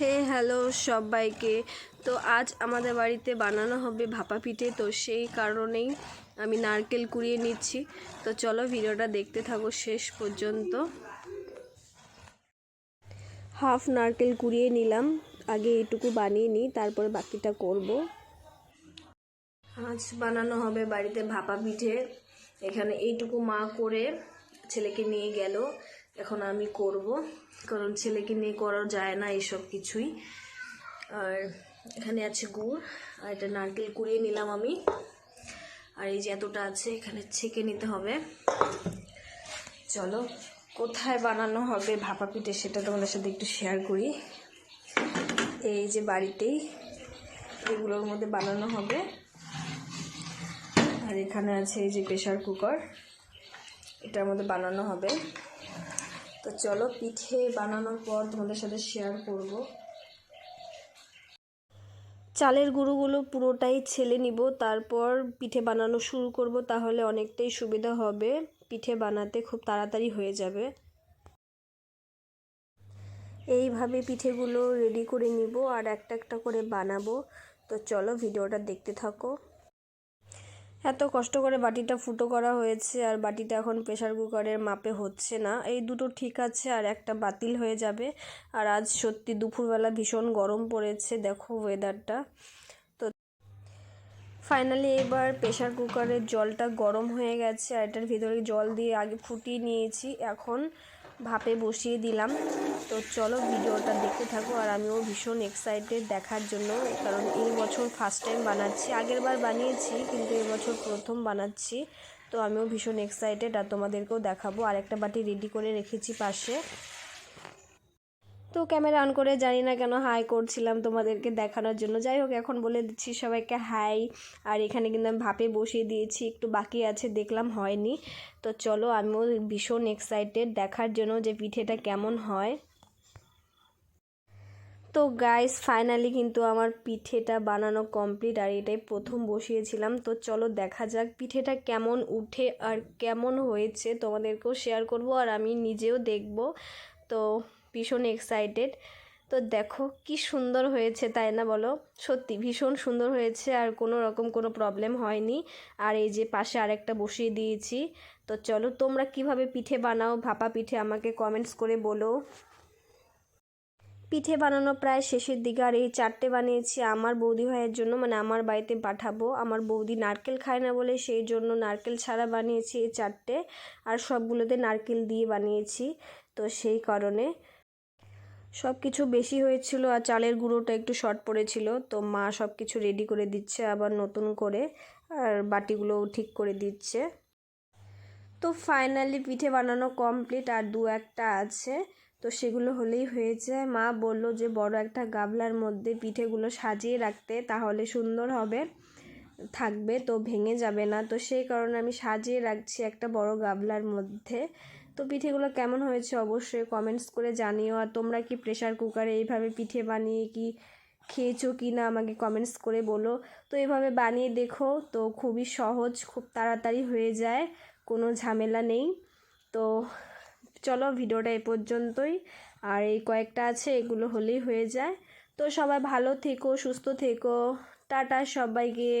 Hello সবাইকে। তো আজ আমাদের বাড়িতে বানানো হবে ভাপা পিঠে, তো সেই কারণেই আমি নারকেল কুড়িয়ে নিচ্ছি। তো চলো ভিডিওটা দেখতে থাকো শেষ পর্যন্ত। হাফ নারকেল কুড়িয়ে নিলাম, আগে এইটুকু বানিয়ে নিই, তারপরে বাকিটা করব। আজ বানানো হবে বাড়িতে ভাপা পিঠে। এখানে এইটুকু মা করে ছেলেকে নিয়ে গেল, এখন আমি করব, কারণ ছেলেকে নিয়ে করা যায় না এইসব কিছুই। আর এখানে আছে গুড়, আর এটা নারকেল কুড়িয়ে নিলাম আমি। আর এই যে এতটা আছে, এখানে ছেঁকে নিতে হবে। চলো কোথায় বানানো হবে ভাপা পিঠে সেটা তোমাদের সাথে একটু শেয়ার করি। এই যে বাড়িতেই এগুলোর মধ্যে বানানো হবে। আর এখানে আছে এই যে প্রেসার কুকার, এটার মধ্যে বানানো হবে। তো চলো পিঠে বানানোর পর তোমাদের সাথে শেয়ার করব। চালের গুঁড়োগুলো পুরোটাই ছেলে নিব, তারপর পিঠে বানানো শুরু করব, তাহলে অনেকটাই সুবিধা হবে, পিঠে বানাতে খুব তাড়াতাড়ি হয়ে যাবে। এইভাবে পিঠেগুলো রেডি করে নিব আর একটা একটা করে বানাবো। তো চলো ভিডিওটা দেখতে থাকো। এত কষ্ট করে বাটিটা ফুটো করা হয়েছে, আর বাটিটা এখন প্রেসার কুকারের মাপে হচ্ছে না। এই দুটো ঠিক আছে, আর একটা বাতিল হয়ে যাবে। আর আজ সত্যি দুপুরবেলা ভীষণ গরম পড়েছে, দেখো ওয়েদারটা। তো ফাইনালি এবার প্রেসার কুকারের জলটা গরম হয়ে গেছে, আর এটার ভিতরে জল দিয়ে আগে ফুটিয়ে নিয়েছি, এখন ভাপে বসিয়ে দিলাম। তো চলো ভিডিওটা দেখতে থাকো। আর আমিও ভীষণ এক্সাইটেড দেখার জন্য, কারণ এই বছর ফার্স্ট টাইম বানাচ্ছি। আগের বার বানিয়েছি, কিন্তু এই বছর প্রথম বানাচ্ছি। তো আমিও ভীষণ এক্সাইটেড, আর তোমাদেরকেও দেখাবো। আর একটা বাটি রেডি করে রেখেছি পাশে। তো ক্যামেরা অন করে জানি না কেন হাই করছিলাম তোমাদেরকে দেখানোর জন্য। যাই হোক, এখন বলে দিচ্ছি সবাইকে হাই। আর এখানে কিন্তু আমি ভাপে বসিয়ে দিয়েছি, একটু বাকি আছে, দেখলাম হয়নি। তো চলো আমিও ভীষণ এক্সাইটেড দেখার জন্য যে পিঠেটা কেমন হয়। তো গাইস ফাইনালি কিন্তু আমার পিঠেটা বানানো কমপ্লিট, আর এটাই প্রথম বসিয়েছিলাম। তো চলো দেখা যাক পিঠেটা কেমন উঠে আর কেমন হয়েছে, তোমাদেরকেও শেয়ার করব, আর আমি নিজেও দেখব। তো ভীষণ এক্সাইটেড। তো দেখো কি সুন্দর হয়েছে, তাই না বলো? সত্যি ভীষণ সুন্দর হয়েছে, আর কোনো রকম কোনো প্রবলেম হয়নি। আর এই যে পাশে আরেকটা বসিয়ে দিয়েছি। তো চলো তোমরা কিভাবে পিঠে বানাও ভাপা পিঠে আমাকে কমেন্টস করে বলো। পিঠে বানানো প্রায় শেষের দিকে, আর এই চারটে বানিয়েছি আমার বৌদি ভাইয়ের জন্য, মানে আমার বাড়িতে পাঠাবো। আমার বৌদি নারকেল খায় না বলে সেই জন্য নারকেল ছাড়া বানিয়েছি এই চারটে, আর সবগুলোতে নারকেল দিয়ে বানিয়েছি। তো সেই কারণে সব কিছু বেশি হয়েছিল, আর চালের গুঁড়োটা একটু শর্ট পড়েছিল। তো মা সব কিছু রেডি করে দিচ্ছে আবার নতুন করে, আর বাটিগুলোও ঠিক করে দিচ্ছে। তো ফাইনালি পিঠে বানানো কমপ্লিট, আর দু একটা আছে, তো সেগুলো হলেই হয়ে যায়। মা বলল যে বড় একটা গামলার মধ্যে পিঠেগুলো সাজিয়ে রাখতে, তাহলে সুন্দর হবে, থাকবে, তো ভেঙে যাবে না। তো সেই কারণে আমি সাজিয়ে রাখছি একটা বড় গামলার মধ্যে। তো পিঠেগুলো কেমন হয়েছে অবশ্যই কমেন্টস করে জানিও। আর তোমরা কি প্রেসার কুকারে এইভাবে পিঠে বানিয়ে কি খেয়েছো কি না আমাকে কমেন্টস করে বলো। তো এইভাবে বানিয়ে দেখো, তো খুবই সহজ, খুব তাড়াতাড়ি হয়ে যায়, কোনো ঝামেলা নেই। তো চলো ভিডিওটা এ পর্যন্তই, আর এই কয়েকটা আছে এগুলো হলেই হয়ে যায়। তো সবাই ভালো থেকো, সুস্থ থেকো, টাটা সবাইকে।